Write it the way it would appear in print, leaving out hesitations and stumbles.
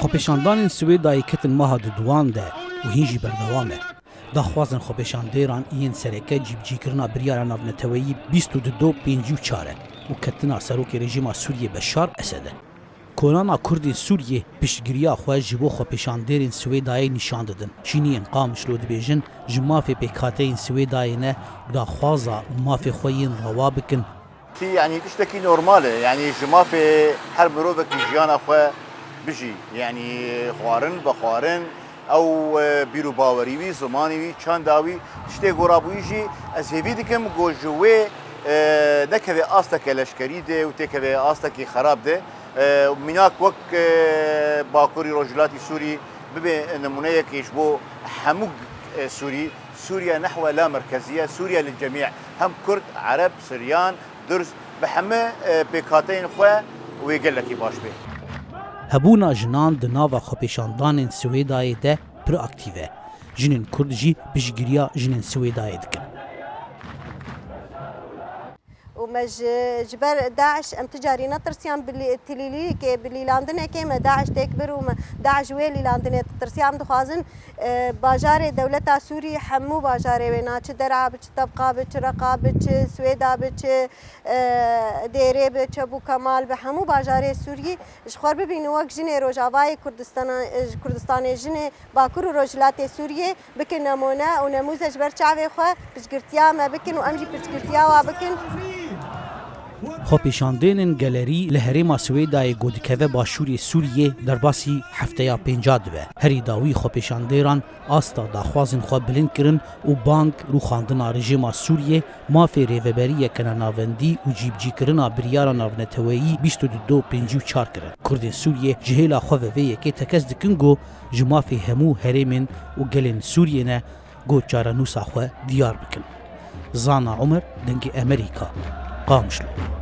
خۆپێشاندانên Swêdayê ketin meha di duwan de û hîn jî berdewam e. Daxwazên xwepêşandêran yên sereke cîbicîkirina biryara navneteweyî 22/54 e û ketina serokê rejîma Sûriyê Beşar Esed e. Konana Kurdên Sûriyê piştgiriya xwe ji bo xwepêşandêrên Swêdayê nîşan didin. Şîniyên Qamişlo dibêjin ji mafê pêkhateyên Swêdayê ne daxwaza mafê xwe yên rewa bikin. يعني تشتكي نورمال يعني جمافي هر مروفك جيانا خو بجي يعني خوارن بخوارن او بيرو باوريوي زمانيوي چانداوي تشتي غورابويجي از هيفيدكم گوجوي دكه استك لشكري ده وتكه استك خراب ده مناك وك باكوري رجلاتي سوري ببي نمونه كيشبو حموق سوري سوريا نحو لا مركزيه سوريا للجميع هم كرد عرب سريان درز بحمه بکاتین خو ویگل کی باش به هبونا جنان د ناوا خۆپێشاندانên Swêdayê de pir aktiv e. Jinên Kurd jî piştgiriya jinên Swêdayê dikin. ومج جبر داعش ام تجاري نترسيان بالتليلي كي باللاندنه كيما داعش تكبر وما داعش ويلي لاندنه ترسيان دخوازن باجار دولة سوري حمو باجار وينا چ درعا بچ طبقه بچ رقا بچ سويدا بچ ديري بچ ابو كمال بحمو باجار سوري شخور ببين وك جني روجاواي كردستان جني باكور روجلات سوريا بكن نمونه ونموذج برچاوي خو بچگرتيا ما بكن وامجي بچگرتيا وا بكن خۆپێشاندێنên gelerî li herêma Swêdayê godikeve başûrê Sûriyê derbasî hefteya pênca dibe. Herî dawî xwepêşandêran asta daxwazên xwe bilind kirin û bank rûxandina rejîma Sûriyê mafê rêveberiyeke navendî û cîbicîkirina biryara navneteweyî 22/54 kirin. Kurdên Sûriyê ji hêla xwe ve vê yekê tekez dikin got ji mafê hemû herêmên û gelên Sûriyê ne got çarenûsa xwe diyar bikin. Zana Umer dengê Amerîka Qamişlo.